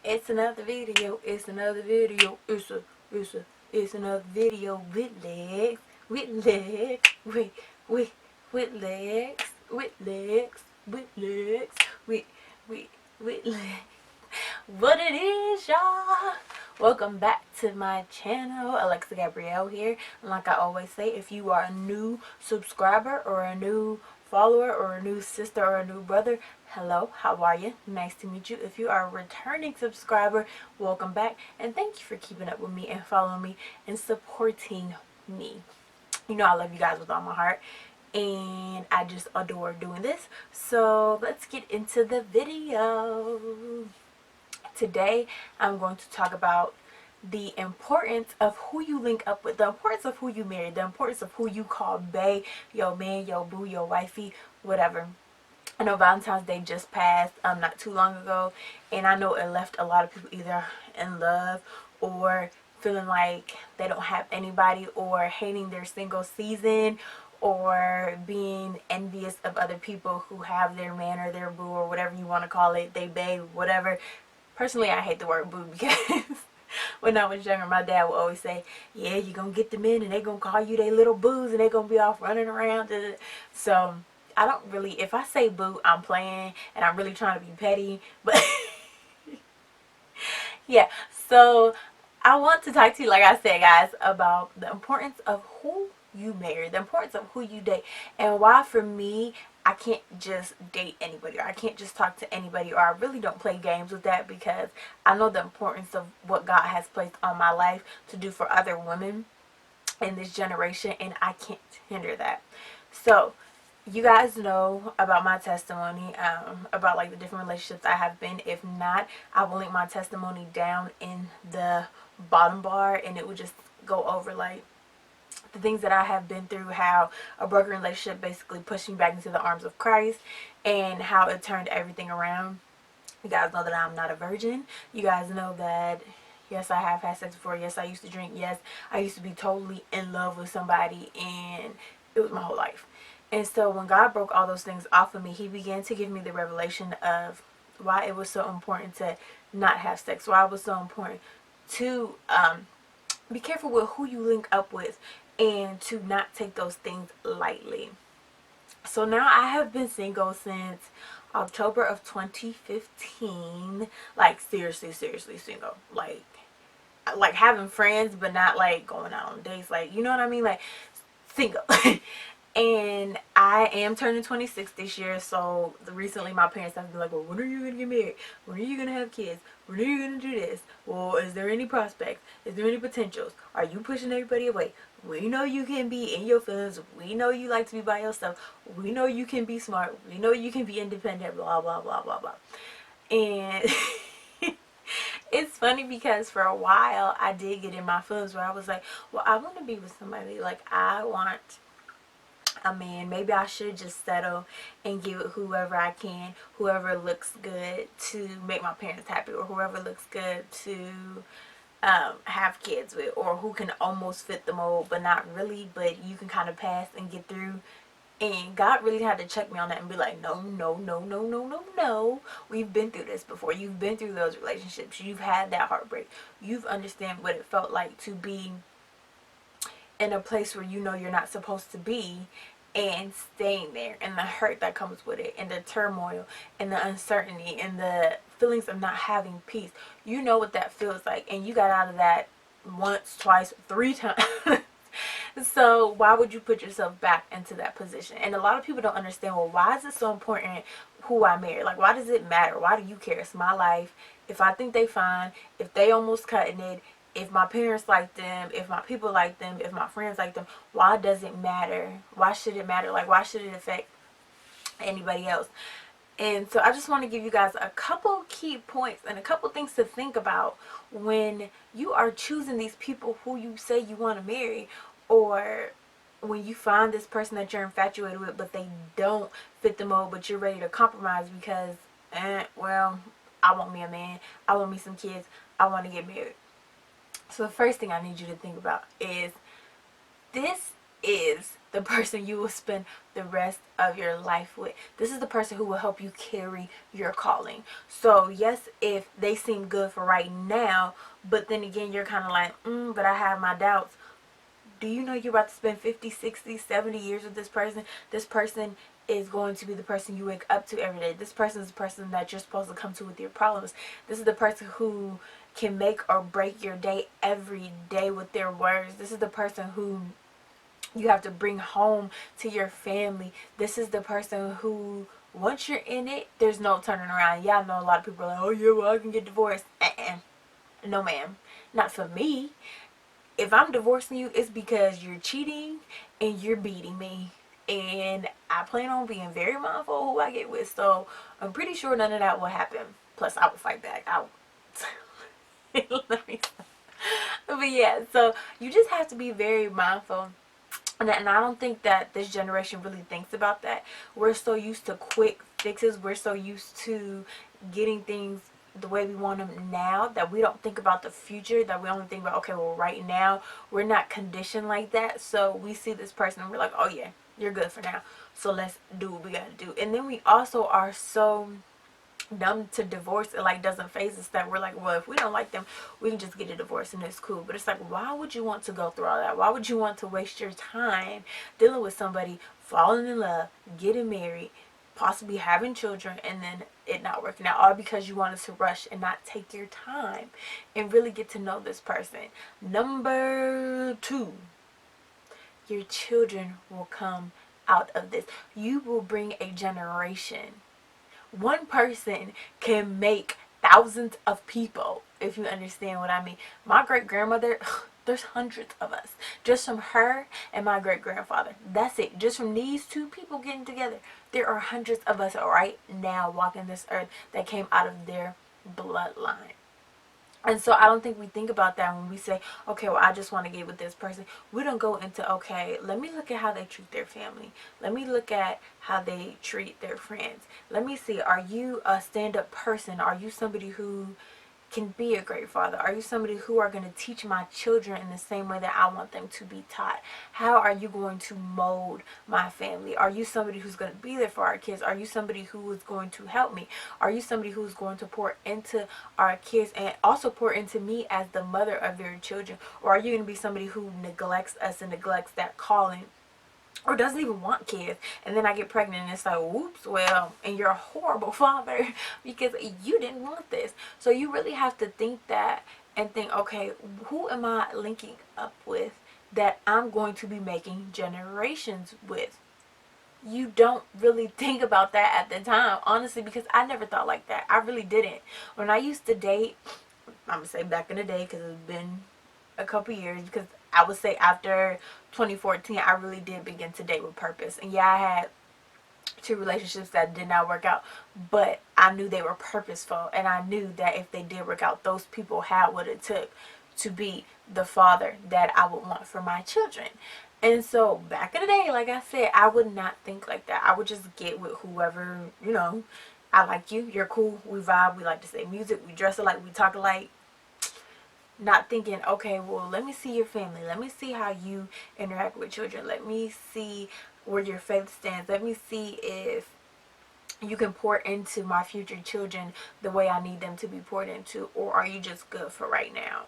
It's another video. It's another video. It's another video with legs, with legs, with with legs, with legs, with legs, with with with legs. What it is, y'all? Welcome back to my channel. Alexa Gabrielle here. And like I always say, if you are a new subscriber or a new follower or a new sister or a new brother, hello, how are you? Nice to meet you. If you are a returning subscriber, welcome back. And thank you for keeping up with me and following me and supporting me. You know I love you guys with all my heart. And I just adore doing this. So let's get into the video. Today, I'm going to talk about the importance of who you link up with, the importance of who you marry, the importance of who you call bae, yo man, yo boo, yo wifey, whatever. I know Valentine's Day just passed not too long ago, and I know it left a lot of people either in love or feeling like they don't have anybody, or hating their single season, or being envious of other people who have their man or their boo or whatever you want to call it, they bae, whatever. Personally, I hate the word boo because when I was younger, my dad would always say, yeah, you're going to get them in and they're going to call you they little boos and they're going to be off running around. So I don't really, if I say boo, I'm playing and I'm really trying to be petty. But yeah, so I want to talk to you, like I said, guys, about the importance of who you marry, the importance of who you date, and why for me I can't just date anybody, or I can't just talk to anybody, or I really don't play games with that, because I know the importance of what God has placed on my life to do for other women in this generation, and I can't hinder that. So you guys know about my testimony, about like the different relationships I have been. If not, I will link my testimony down in the bottom bar, and it will just go over like the things that I have been through, how a broken relationship basically pushed me back into the arms of Christ, and how it turned everything around. You guys know that I'm not a virgin. You guys know that yes, I have had sex before. Yes, I used to drink. Yes, I used to be totally in love with somebody, and it was my whole life. And so when God broke all those things off of me, he began to give me the revelation of why it was so important to not have sex, why it was so important to be careful with who you link up with, and to not take those things lightly. So now I have been single since October of 2015. Like seriously, seriously single. Like having friends, but not like going out on dates. Like, you know what I mean? Like single. And I am turning 26 this year, so recently my parents have been like, well, when are you going to get married? When are you going to have kids? When are you going to do this? Well, is there any prospects? Is there any potentials? Are you pushing everybody away? We know you can be in your feelings. We know you like to be by yourself. We know you can be smart. We know you can be independent, blah, blah, blah, blah, blah. And it's funny because for a while I did get in my feelings where I was like, well, I want to be with somebody. Like, I want a man. Maybe I should just settle and give it whoever I can, whoever looks good to make my parents happy, or whoever looks good to have kids with, or who can almost fit the mold but not really, but you can kind of pass and get through. And God really had to check me on that and be like, no, no, no, no, no, no, no. We've been through this before. You've been through those relationships. You've had that heartbreak. You've understand what it felt like to be in a place where you know you're not supposed to be, and staying there, and the hurt that comes with it, and the turmoil, and the uncertainty, and the feelings of not having peace. You know what that feels like, and you got out of that once, twice, three times. So why would you put yourself back into that position? And a lot of people don't understand, well, why is it so important who I marry? Like, why does it matter? Why do you care? It's my life. If I think they fine, if they almost cutting it, if my parents like them, if my people like them, if my friends like them, why does it matter? Why should it matter? Like, why should it affect anybody else? And so I just want to give you guys a couple key points and a couple things to think about when you are choosing these people who you say you want to marry, or when you find this person that you're infatuated with but they don't fit the mold, but you're ready to compromise because, well, I want me a man, I want me some kids, I want to get married. So the first thing I need you to think about is this is the person you will spend the rest of your life with. This is the person who will help you carry your calling. So yes, if they seem good for right now, but then again you're kind of like, but I have my doubts. Do you know you're about to spend 50, 60, 70 years with this person? This person is going to be the person you wake up to every day. This person is the person that you're supposed to come to with your problems. This is the person who can make or break your day every day with their words. This is the person who you have to bring home to your family. This is the person who, once you're in it, there's no turning around. Yeah, I know a lot of people are like, oh yeah, well I can get divorced. No ma'am, not for me. If I'm divorcing you, it's because you're cheating and you're beating me. And I plan on being very mindful of who I get with. So I'm pretty sure none of that will happen. Plus, I will fight back. Let me stop. But yeah, so you just have to be very mindful. And I don't think that this generation really thinks about that. We're so used to quick fixes. We're so used to getting things the way we want them now that we don't think about the future, that we only think about, okay, well, right now we're not conditioned like that. So we see this person and we're like, oh yeah, you're good for now, so let's do what we gotta do. And then we also are so numb to divorce, it like doesn't phase us, that we're like, well, if we don't like them, we can just get a divorce and it's cool. But it's like, why would you want to go through all that? Why would you want to waste your time dealing with somebody, falling in love, getting married, possibly having children, and then it not working out, all because you wanted to rush and not take your time and really get to know this person? Number two, your children will come out of this. You will bring a generation. One person can make thousands of people, if you understand what I mean. My great grandmother, there's hundreds of us just from her and my great grandfather. That's it. Just from these two people getting together, there are hundreds of us right now walking this earth that came out of their bloodline. And so I don't think we think about that when we say, okay, well, I just want to get with this person. We don't go into, okay, let me look at how they treat their family. Let me look at how they treat their friends. Let me see, are you a stand-up person? Are you somebody who can be a great father? Are you somebody who are going to teach my children in the same way that I want them to be taught? How are you going to mold my family? Are you somebody who's going to be there for our kids? Are you somebody who is going to help me? Are you somebody who's going to pour into our kids and also pour into me as the mother of their children? Or are you going to be somebody who neglects us and neglects that calling, or doesn't even want kids, and then I get pregnant and it's like, whoops, well, and you're a horrible father because you didn't want this. So you really have to think that and think, okay, who am I linking up with that I'm going to be making generations with? You don't really think about that at the time, honestly, because I never thought like that. I really didn't. When I used to date, I'm gonna say back in the day because it's been a couple years, because I would say after 2014 I really did begin to date with purpose. And yeah, I had two relationships that did not work out, but I knew they were purposeful, and I knew that if they did work out, those people had what it took to be the father that I would want for my children. And so back in the day, like I said, I would not think like that. I would just get with whoever, I like you, you're cool, we vibe, we like to say music, we dress alike, we talk alike. Not thinking, okay, well, let me see your family. Let me see how you interact with children. Let me see where your faith stands. Let me see if you can pour into my future children the way I need them to be poured into, or are you just good for right now?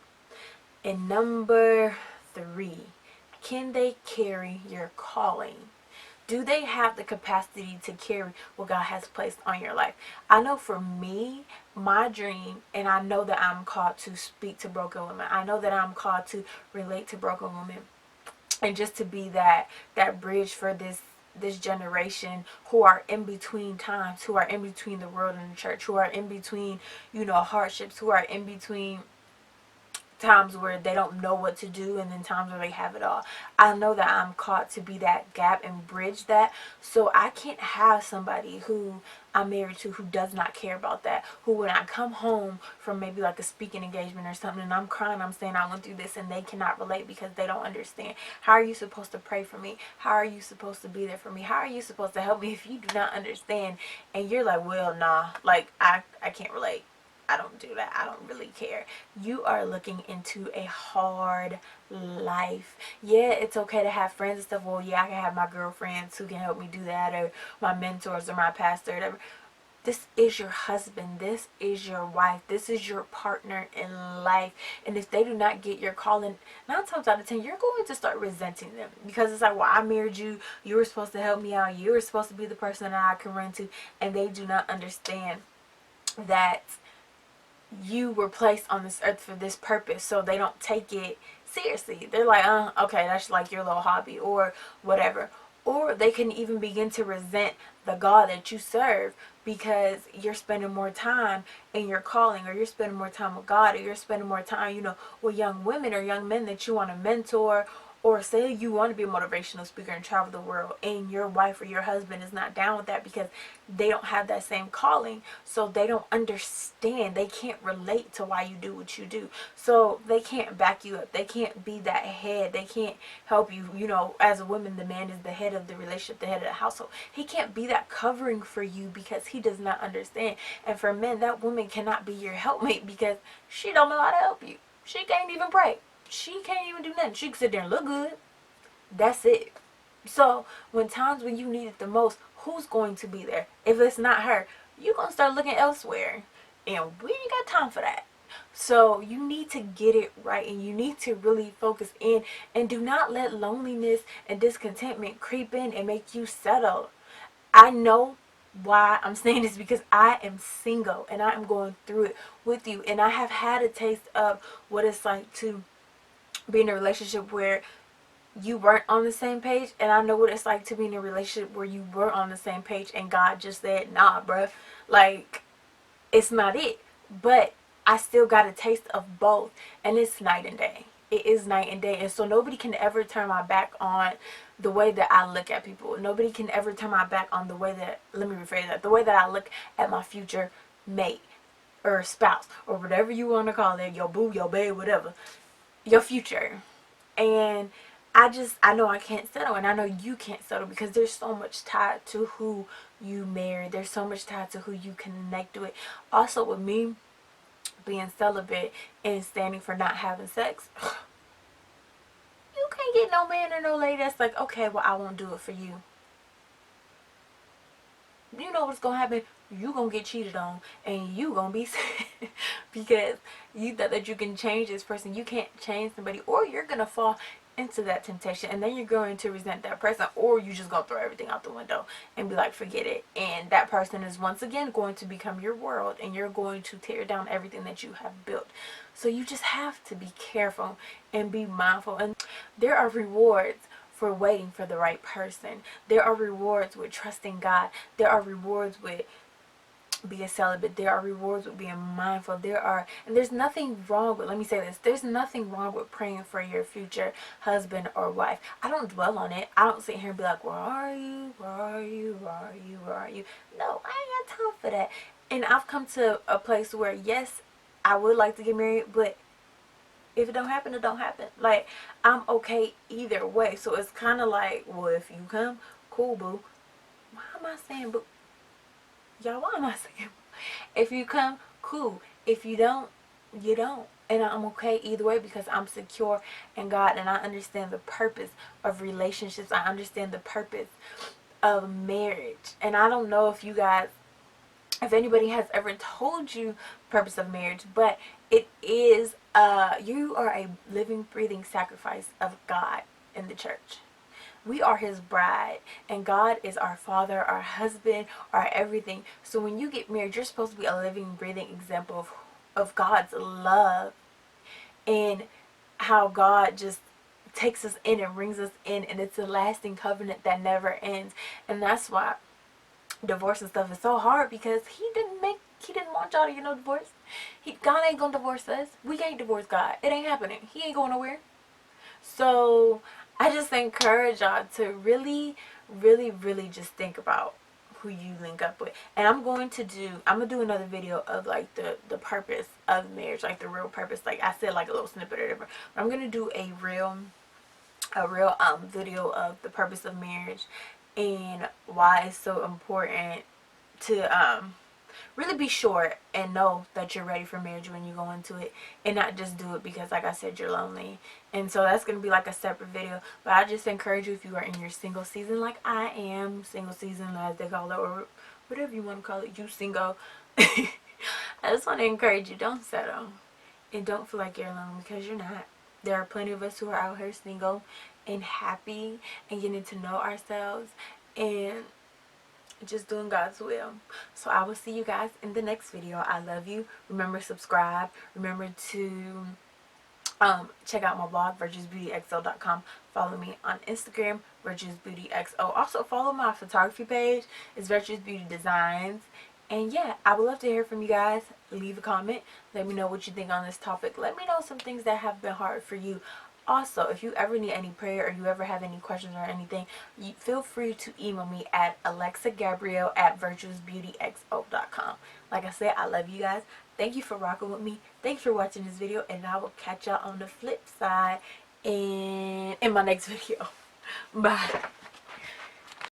And number three, can they carry your calling? Do they have the capacity to carry what God has placed on your life? I know for me, my dream, and I know that I'm called to speak to broken women. I know that I'm called to relate to broken women, and just to be that bridge for this generation who are in between times, who are in between the world and the church, who are in between, hardships, who are in between times where they don't know what to do, and then times where they have it all. I know that I'm called to be that gap and bridge that. So I can't have somebody who I'm married to who does not care about that, who when I come home from maybe like a speaking engagement or something and I'm crying, I'm saying I went through this, and they cannot relate because they don't understand. How are you supposed to pray for me? How are you supposed to be there for me? How are you supposed to help me if you do not understand? And you're like, well, nah, like I can't relate. I don't do that. I don't really care. You are looking into a hard life. Yeah, it's okay to have friends and stuff. Well, yeah, I can have my girlfriends who can help me do that, or my mentors, or my pastor, or whatever. This is your husband. This is your wife. This is your partner in life. And if they do not get your calling, 9 times out of 10, you're going to start resenting them. Because it's like, well, I married you. You were supposed to help me out. You were supposed to be the person that I can run to. And they do not understand that you were placed on this earth for this purpose. So they don't take it seriously. They're like, okay, that's like your little hobby or whatever. Or they can even begin to resent the God that you serve because you're spending more time in your calling, or you're spending more time with God, or you're spending more time, with young women or young men that you want to mentor, or say you want to be a motivational speaker and travel the world, and your wife or your husband is not down with that because they don't have that same calling. So they don't understand. They can't relate to why you do what you do. So they can't back you up. They can't be that head. They can't help you. As a woman, the man is the head of the relationship, the head of the household. He can't be that covering for you because he does not understand. And for men, that woman cannot be your helpmate because she don't know how to help you. She can't even pray. She can't even do nothing. She can sit there and look good. That's it. So when you need it the most, who's going to be there? If it's not her, you're going to start looking elsewhere. And we ain't got time for that. So you need to get it right, and you need to really focus in, and do not let loneliness and discontentment creep in and make you settle. I know why I'm saying this, because I am single and I am going through it with you, and I have had a taste of what it's like to be in a relationship where you weren't on the same page, and I know what it's like to be in a relationship where you were on the same page and God just said, nah, bruh, like, it's not it. But I still got a taste of both, and it's night and day. It is night and day. And so nobody can ever turn my back on the way that I look at people. Nobody can ever turn my back on the way that, let me rephrase that, the way that I look at my future mate or spouse or whatever you want to call it, your boo, your babe, whatever, your future. And I know I can't settle, and I know you can't settle, because there's so much tied to who you marry. There's so much tied to who you connect with. Also, with me being celibate and standing for not having sex, you can't get no man or no lady that's like, okay, well, I won't do it for you. You know what's gonna happen? You gonna get cheated on, and you gonna be sad because you thought that you can change this person. You can't change somebody, or you're gonna fall into that temptation, and then you're going to resent that person, or you just gonna throw everything out the window and be like, forget it. And that person is once again going to become your world, and you're going to tear down everything that you have built. So you just have to be careful and be mindful. And there are rewards for waiting for the right person. There are rewards with trusting God. There are rewards with being celibate. There are rewards with being mindful. And there's nothing wrong with, let me say this, there's nothing wrong with praying for your future husband or wife. I don't dwell on it. I don't sit here and be like, where are you? Where are you? Where are you? Where are you? No, I ain't got time for that. And I've come to a place where, yes, I would like to get married, but if it don't happen, it don't happen. Like, I'm okay either way. So it's kind of like, well, if you come, cool, boo. Why am I saying boo? Y'all, why am I saying boo? If you come, cool. If you don't, you don't. And I'm okay either way, because I'm secure in God, and I understand the purpose of relationships. I understand the purpose of marriage. And I don't know if anybody has ever told you the purpose of marriage, but it is you are a living, breathing sacrifice of God in the church. We are his bride, and God is our father, our husband, our everything. So when you get married, you're supposed to be a living, breathing example of God's love, and how God just takes us in and brings us in, and it's a lasting covenant that never ends. And that's why divorce and stuff is so hard, because he didn't want y'all to get no divorce. God ain't gonna divorce us. We can't divorce God. It ain't happening. He ain't going nowhere. So I just encourage y'all to really, really, really just think about who you link up with. And I'm gonna do another video of like the purpose of marriage, like the real purpose. Like I said, like a little snippet or whatever. But I'm gonna do a real video of the purpose of marriage, and why it's so important to really be sure and know that you're ready for marriage when you go into it, and not just do it because, like I said, you're lonely. And so that's going to be like a separate video, but I just encourage you, if you are in your single season like I am, single season as they call it, or whatever you want to call it, you single. I just want to encourage you, don't settle and don't feel like you're alone, because you're not. There are plenty of us who are out here single and happy and getting to know ourselves and just doing God's will. So I will see you guys in the next video. I love you. Remember, subscribe. Remember to check out my blog, virtuesbeautyxo.com. Follow me on Instagram, virtuesbeautyxo. Also follow my photography page. It's Virtues Beauty Designs. And yeah, I would love to hear from you guys. Leave a comment. Let me know what you think on this topic. Let me know some things that have been hard for you. Also, if you ever need any prayer or you ever have any questions or anything, feel free to email me at alexagabrielle@virtuesbeautyxo.com. Like I said, I love you guys. Thank you for rocking with me. Thanks for watching this video, and I will catch y'all on the flip side in my next video. Bye.